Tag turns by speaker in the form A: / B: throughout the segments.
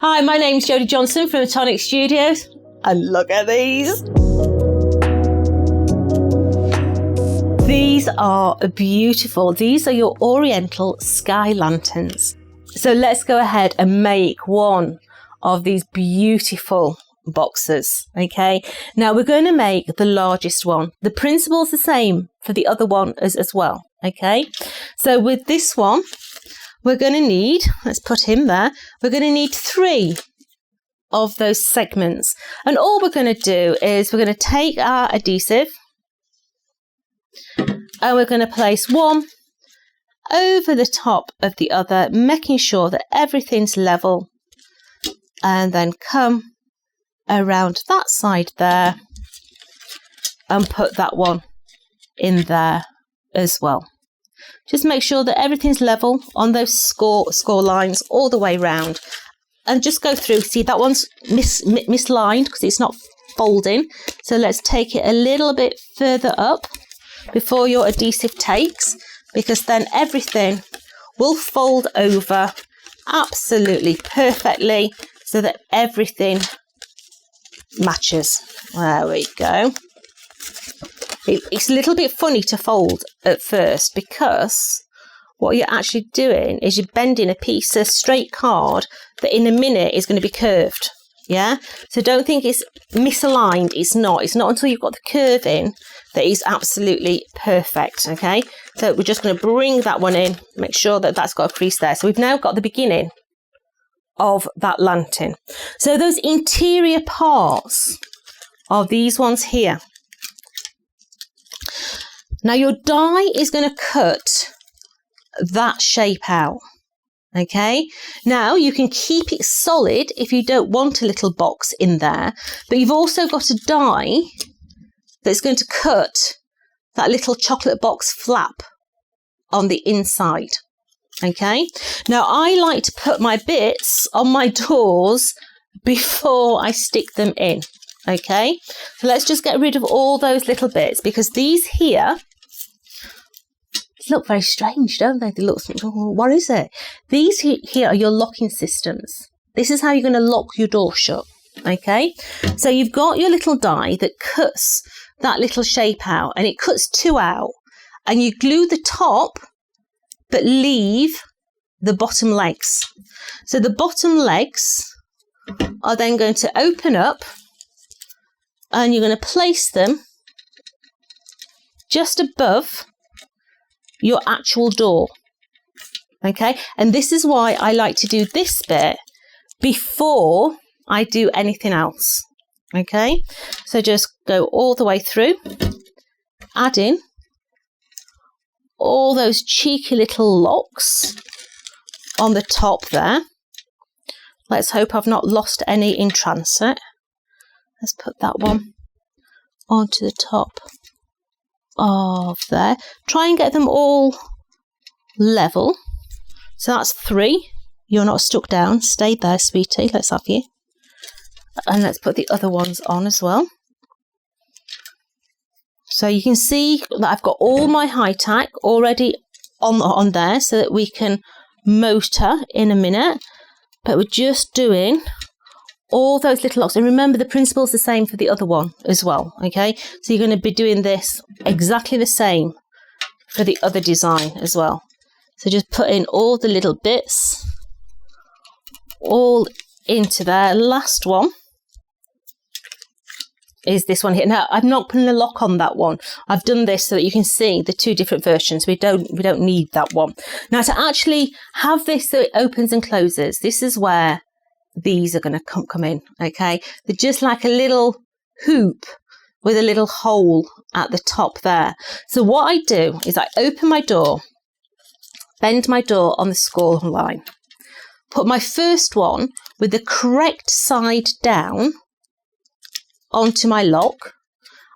A: Hi, my name's Jodie Johnson from Tonic Studios, and look at these. These are beautiful. These are your Oriental Sky Lanterns. So let's go ahead and make one of these beautiful boxes, okay? Now we're going to make the largest one. The principle's the same for the other one as well, okay? So with this one, we're going to need, let's put him there, we're going to need 3 of those segments. And all we're going to do is we're going to take our adhesive and we're going to place one over the top of the other, making sure that everything's level, and then come around that side there and put that one in there as well. Just make sure that everything's level on those score lines all the way round, and just go through. See, that one's mislined because it's not folding, so let's take it a little bit further up before your adhesive takes, because then everything will fold over absolutely perfectly so that everything matches. There we go. It's a little bit funny to fold at first, because what you're actually doing is you're bending a piece of straight card that in a minute is going to be curved. Yeah, so don't think it's misaligned. It's not until you've got the curve in that is absolutely perfect. Okay, so we're just going to bring that one in, make sure that that's got a crease there. So we've now got the beginning of that lantern. So those interior parts are these ones here. Now your die is going to cut that shape out. Okay, now you can keep it solid if you don't want a little box in there, but you've also got a die that's going to cut that little chocolate box flap on the inside. Okay, now I like to put my bits on my doors before I stick them in. Okay, so let's just get rid of all those little bits, because these here look very strange, don't they? They look, what is it? These here are your locking systems. This is how you're going to lock your door shut. Okay, so you've got your little die that cuts that little shape out, and it cuts 2 out, and you glue the top but leave the bottom legs. So the bottom legs are then going to open up, and you're going to place them just above your actual door. Okay, and this is why I like to do this bit before I do anything else. Okay, so just go all the way through, add in all those cheeky little locks on the top there. Let's hope I've not lost any in transit. Let's put that one onto the top of there. Try and get them all level. So that's 3. You're not stuck down. Stay there, sweetie. Let's have you. And let's put the other ones on as well. So you can see that I've got all my high tack already on there, so that we can motor in a minute. But we're just doing all those little locks. And remember, the principle's the same for the other one as well. Okay, so you're going to be doing this exactly the same for the other design as well. So just put in all the little bits all into there. Last one is this one here. Now I'm not putting a lock on that one. I've done this so that you can see the 2 different versions. We don't need that one. Now to actually have this so it opens and closes, this is where these are going to come in. Okay, they're just like a little hoop with a little hole at the top there. So what I do is I open my door, bend my door on the score line, put my first one with the correct side down onto my lock,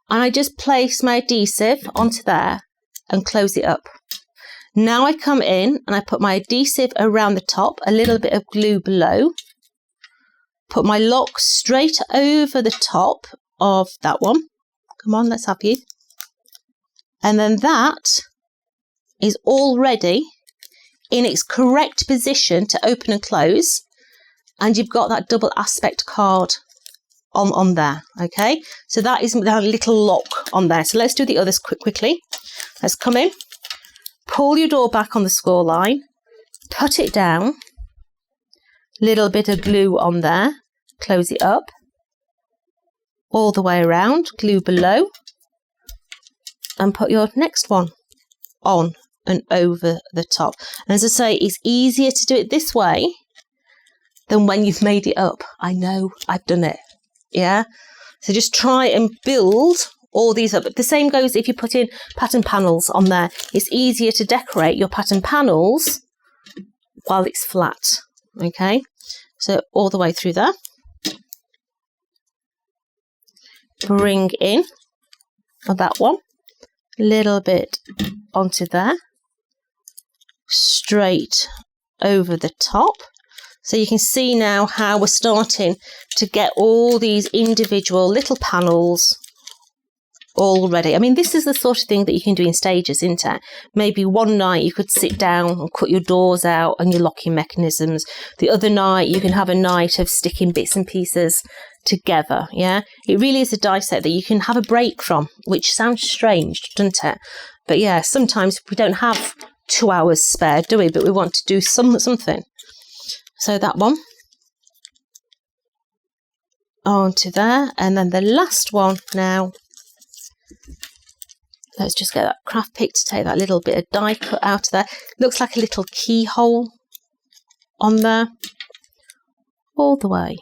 A: and I just place my adhesive onto there and close it up. Now I come in and I put my adhesive around the top, a little bit of glue below, put my lock straight over the top of that one. Come on, let's have you. And then that is already in its correct position to open and close. and you've got that double aspect card on there. Okay, so that is that little lock on there. So let's do the others quickly. Let's come in, pull your door back on the score line, put it down, little bit of glue on there, close it up, all the way around, glue below, and put your next one on and over the top. And as I say, it's easier to do it this way than when you've made it up. I know, I've done it. Yeah, so just try and build all these up. The same goes if you put in pattern panels on there. It's easier to decorate your pattern panels while it's flat. Okay, so all the way through there. Bring in that one, a little bit onto there, straight over the top. So you can see now how we're starting to get all these individual little panels all ready. I mean, this is the sort of thing that you can do in stages, isn't it? Maybe one night you could sit down and cut your doors out and your locking mechanisms. The other night you can have a night of sticking bits and pieces together. Yeah, it really is a die set that you can have a break from, which sounds strange, doesn't it? But yeah, sometimes we don't have 2 hours spare, do we? But we want to do something. So that one onto there, and then the last one now. Let's just get that craft pick to take that little bit of die cut out of there. Looks like a little keyhole on there, all the way.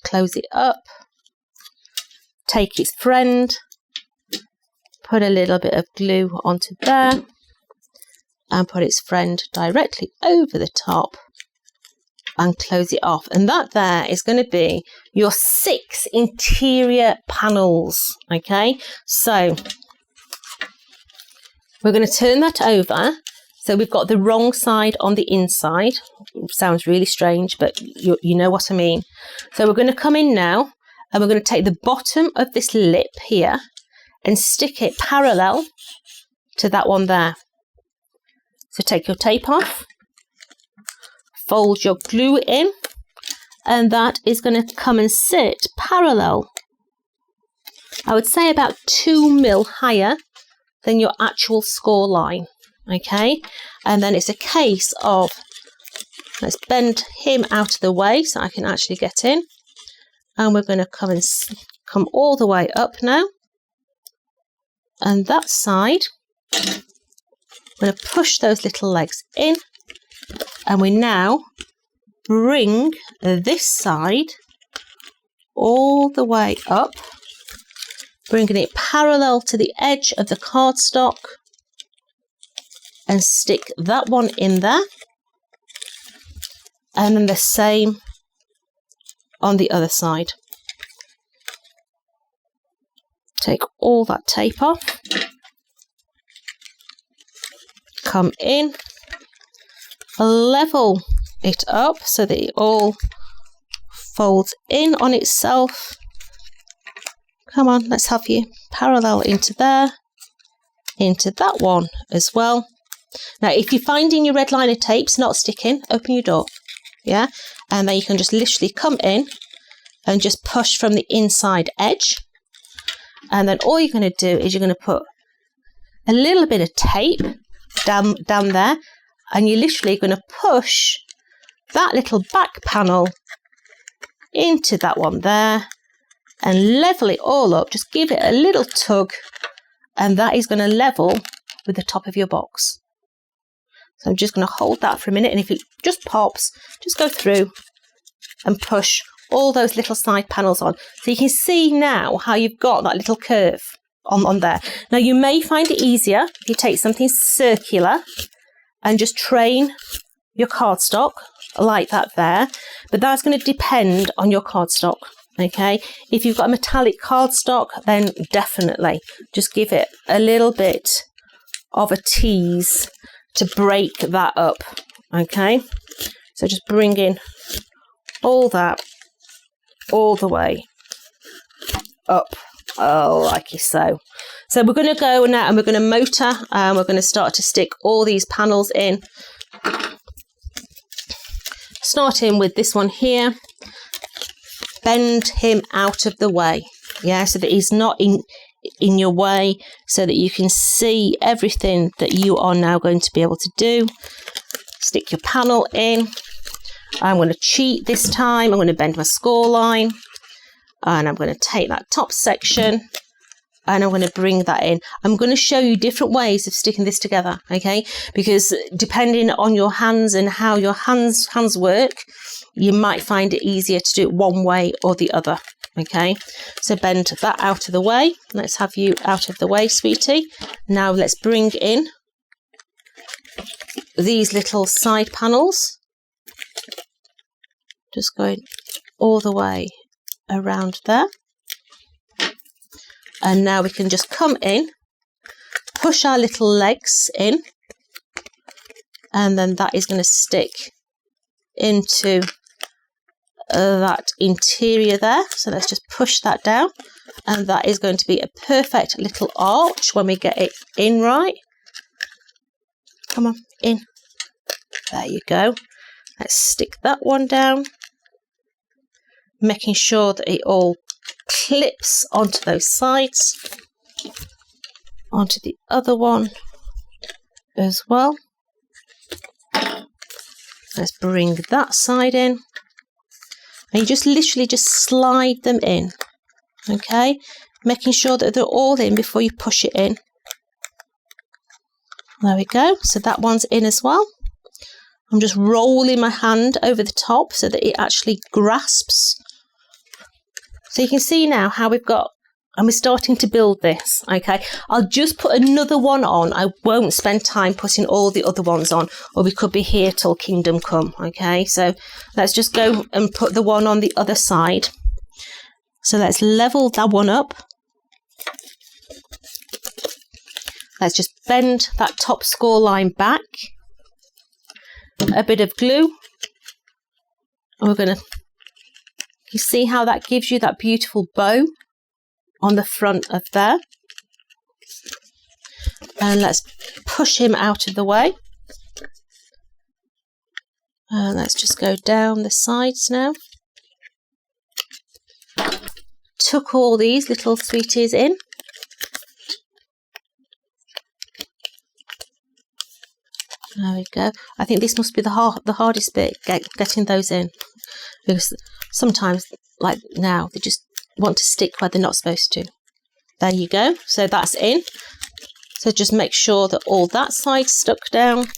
A: Close it up, take its friend, put a little bit of glue onto there, and put its friend directly over the top and close it off. And that there is going to be your 6 interior panels. Okay, so we're going to turn that over. So we've got the wrong side on the inside. Sounds really strange, but you know what I mean. So we're going to come in now, and we're going to take the bottom of this lip here and stick it parallel to that one there. So take your tape off, fold your glue in, and that is going to come and sit parallel. I would say about 2 mil higher than your actual score line. Okay, and then it's a case of, let's bend him out of the way so I can actually get in, and we're going to come all the way up now, and that side I'm going to push those little legs in, and we now bring this side all the way up, bringing it parallel to the edge of the cardstock, and stick that one in there, and then the same on the other side. Take all that tape off, come in, level it up so that it all folds in on itself. Come on, let's have you parallel into there, into that one as well. Now, if you're finding your red liner tape's not sticking, open your door, yeah? And then you can just literally come in and just push from the inside edge. And then all you're going to do is you're going to put a little bit of tape down there, and you're literally going to push that little back panel into that one there and level it all up. Just give it a little tug, and that is going to level with the top of your box. So I'm just going to hold that for a minute, and if it just pops, just go through and push all those little side panels on. So you can see now how you've got that little curve on there. Now, you may find it easier if you take something circular and just train your cardstock like that there, but that's going to depend on your cardstock. Okay, if you've got a metallic cardstock, then definitely just give it a little bit of a tease to break that up. Okay, so just bring in all that all the way up, like so. So we're going to go now and we're going to motor, and we're going to start to stick all these panels in. starting with this one here, bend him out of the way, yeah, so that he's not in your way, so that you can see everything that you are now going to be able to do. Stick your panel in. I'm going to cheat this time. I'm going to bend my score line, and I'm going to take that top section and I'm going to bring that in. I'm going to show you different ways of sticking this together, okay? Because depending on your hands and how your hands work, you might find it easier to do it one way or the other, okay? So bend that out of the way. Let's have you out of the way, sweetie. Now let's bring in these little side panels. Just going all the way around there. And now we can just come in, push our little legs in, and then that is going to stick into that interior there. So let's just push that down, and that is going to be a perfect little arch when we get it in right. Come on, in. There you go. Let's stick that one down, making sure that it all clips onto those sides, onto the other one as well. Let's bring that side in, and you just literally just slide them in, okay, making sure that they're all in before you push it in. There we go. So that one's in as well. I'm just rolling my hand over the top so that it actually grasps. So you can see now how we've got, and we're starting to build this, okay? I'll just put another one on. I won't spend time putting all the other ones on, or we could be here till kingdom come, okay? So let's just go and put the one on the other side. So let's level that one up. Let's just bend that top score line back. A bit of glue. And we're going to, you see how that gives you that beautiful bow on the front of there. And let's push him out of the way. And let's just go down the sides now. Tuck all these little sweeties in. There we go. I think this must be the hardest bit, getting those in. Because sometimes, like now, they just want to stick where they're not supposed to. There you go. So that's in. So just make sure that all that side's stuck down.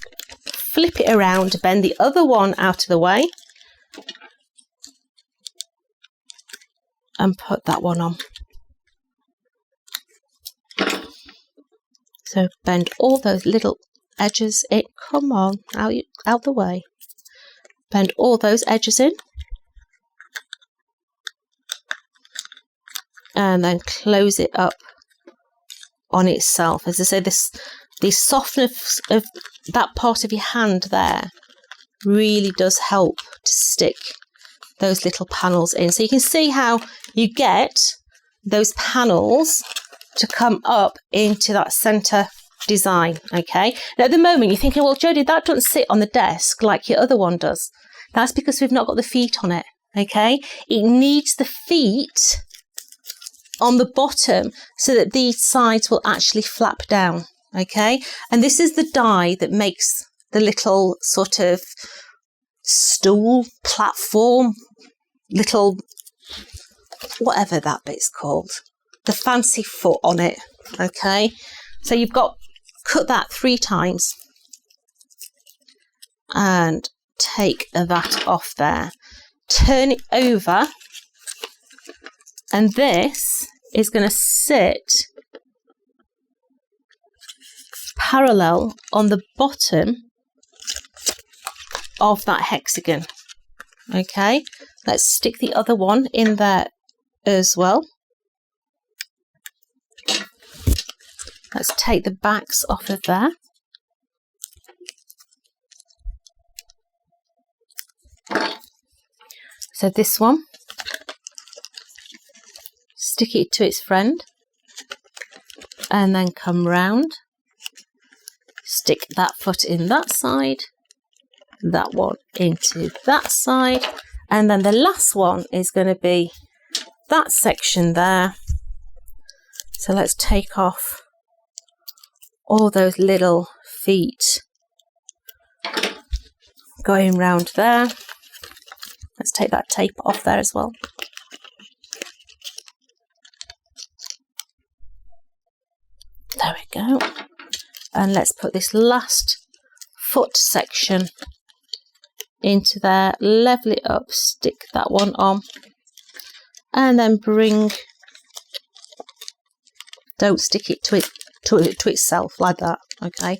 A: Flip it around, bend the other one out of the way. And put that one on. So bend all those little edges in. Come on, out the way. Bend all those edges in. And then close it up on itself. As I say, the softness of that part of your hand there really does help to stick those little panels in. So you can see how you get those panels to come up into that centre design, okay? Now at the moment you're thinking, well, Jodie, that doesn't sit on the desk like your other one does. That's because we've not got the feet on it, okay? It needs the feet on the bottom so that these sides will actually flap down, okay? And this is the die that makes the little sort of stool, platform, little, whatever that bit's called, the fancy foot on it, okay? So you've got, cut that 3 times and take that off there. Turn it over, and this is going to sit parallel on the bottom of that hexagon. Okay, let's stick the other one in there as well. Let's take the backs off of there. So this one, stick it to its friend, and then come round, stick that foot in that side, that one into that side. And then the last one is going to be that section there. So let's take off all those little feet going round there. Let's take that tape off there as well. There we go. And let's put this last foot section into there, level it up, stick that one on, and then don't stick it to itself like that, okay?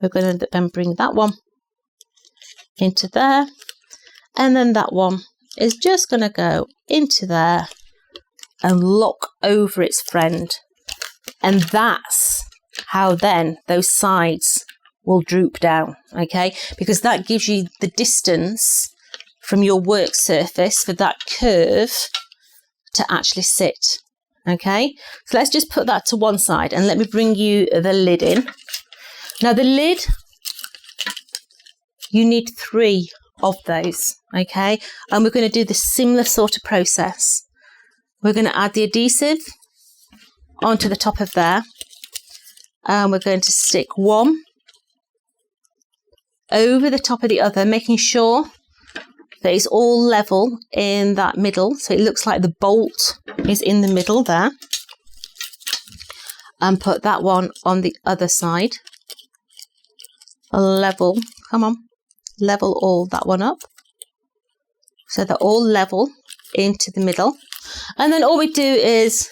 A: We're going to then bring that one into there, and then that one is just going to go into there and lock over its friend. And that's how then those sides will droop down, okay? Because that gives you the distance from your work surface for that curve to actually sit, okay? So let's just put that to one side and let me bring you the lid in. Now the lid, you need 3 of those, okay? And we're going to do the similar sort of process. We're going to add the adhesive onto the top of there, and we're going to stick one over the top of the other, making sure that it's all level in that middle, so it looks like the bolt is in the middle there. And put that one on the other side, level, come on, level all that one up so they're all level into the middle. And then all we do is,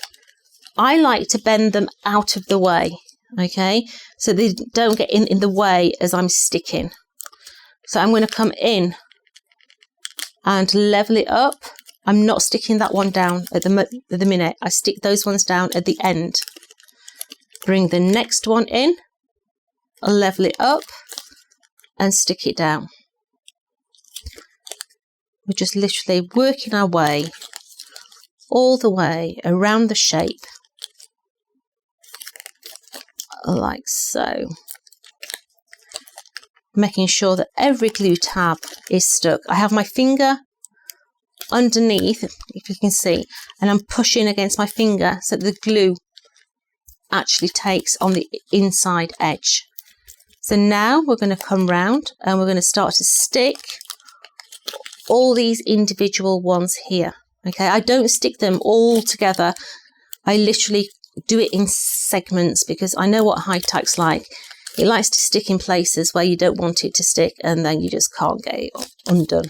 A: I like to bend them out of the way, okay, so they don't get in the way as I'm sticking. So I'm going to come in and level it up. I'm not sticking that one down at the minute. I stick those ones down at the end. Bring the next one in, level it up, and stick it down. We're just literally working our way all the way around the shape, like so, making sure that every glue tab is stuck. I have my finger underneath, if you can see, and I'm pushing against my finger so that the glue actually takes on the inside edge. So now we're going to come round and we're going to start to stick all these individual ones here. Okay, I don't stick them all together. I literally do it in segments because I know what high tack's like. It likes to stick in places where you don't want it to stick, and then you just can't get it undone.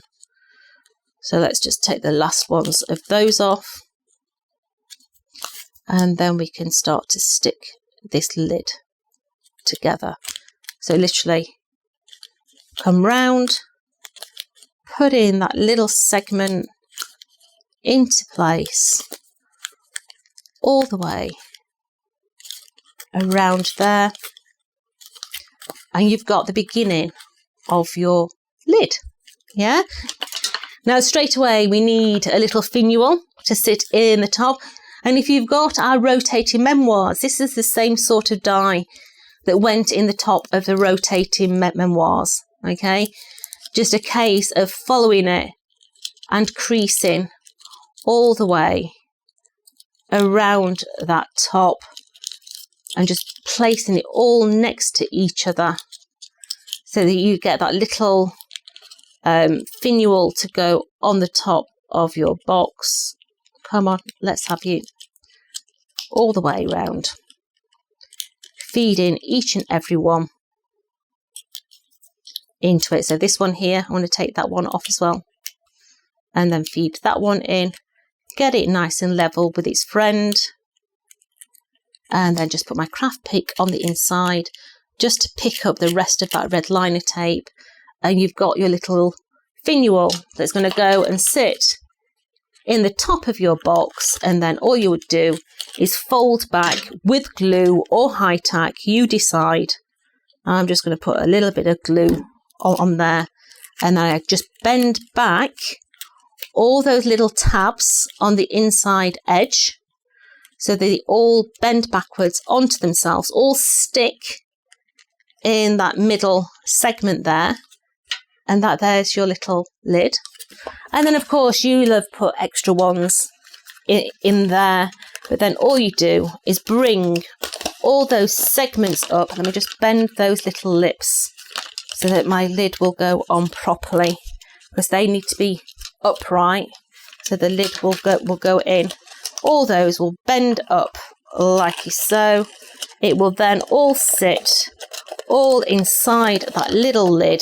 A: So let's just take the last ones of those off, and then we can start to stick this lid together. So literally come round, put in that little segment into place all the way around there, and you've got the beginning of your lid. Yeah. Now straight away we need a little finial to sit in the top, and if you've got our rotating memoirs, this is the same sort of die that went in the top of the rotating memoirs. Okay, just a case of following it and creasing all the way around that top and just placing it all next to each other so that you get that little finial to go on the top of your box. Come on, let's have you all the way around, feeding each and every one into it. So this one here, I want to take that one off as well, and then feed that one in, get it nice and level with its friend, and then just put my craft pick on the inside just to pick up the rest of that red liner tape, and you've got your little finial that's going to go and sit in the top of your box. And then all you would do is fold back with glue or high tack, you decide. I'm just going to put a little bit of glue on there, and then I just bend back all those little tabs on the inside edge so they all bend backwards onto themselves, all stick in that middle segment there, And there's your little lid. And then, of course, you'll have put extra ones in there. But then all you do is bring all those segments up. Let me just bend those little lips so that my lid will go on properly, because they need to be upright. So the lid will go in. All those will bend up like so. It will then all sit all inside that little lid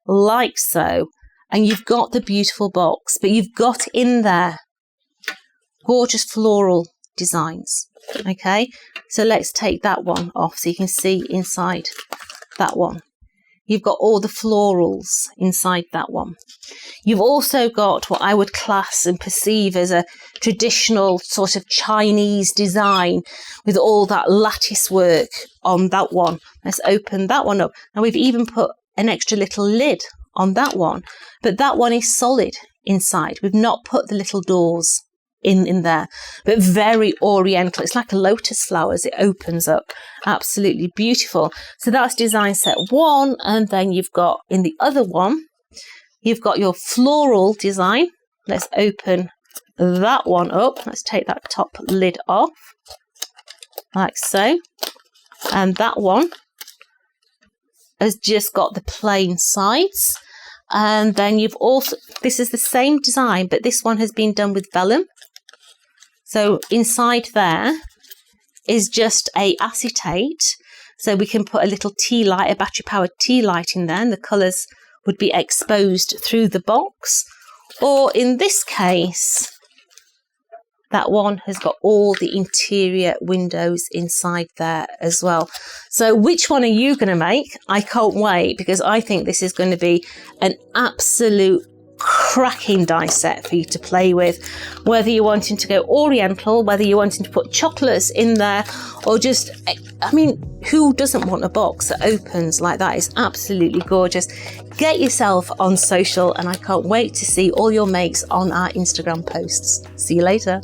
A: like so. And you've got the beautiful box, but you've got in there gorgeous floral designs. Okay, so let's take that one off so you can see inside that one. You've got all the florals inside that one. You've also got what I would class and perceive as a traditional sort of Chinese design with all that lattice work on that one. Let's open that one up. Now we've even put an extra little lid on that one, but that one is solid inside. We've not put the little doors in there, but very oriental. It's like a lotus flower as it opens up. Absolutely beautiful. So that's design set 1. And then you've got in the other one, you've got your floral design. Let's open that one up. Let's take that top lid off like so. And that one has just got the plain sides. And then you've also, this is the same design, but this one has been done with vellum. So inside there is just a acetate. So we can put a little tea light, a battery powered tea light in there, and the colours would be exposed through the box. Or in this case, that one has got all the interior windows inside there as well. So which one are you going to make? I can't wait, because I think this is going to be an absolute cracking die set for you to play with, whether you're wanting to go oriental, whether you're wanting to put chocolates in there, or just, I mean, who doesn't want a box that opens like that? It's absolutely gorgeous. Get yourself on social, and I can't wait to see all your makes on our Instagram posts. See you later.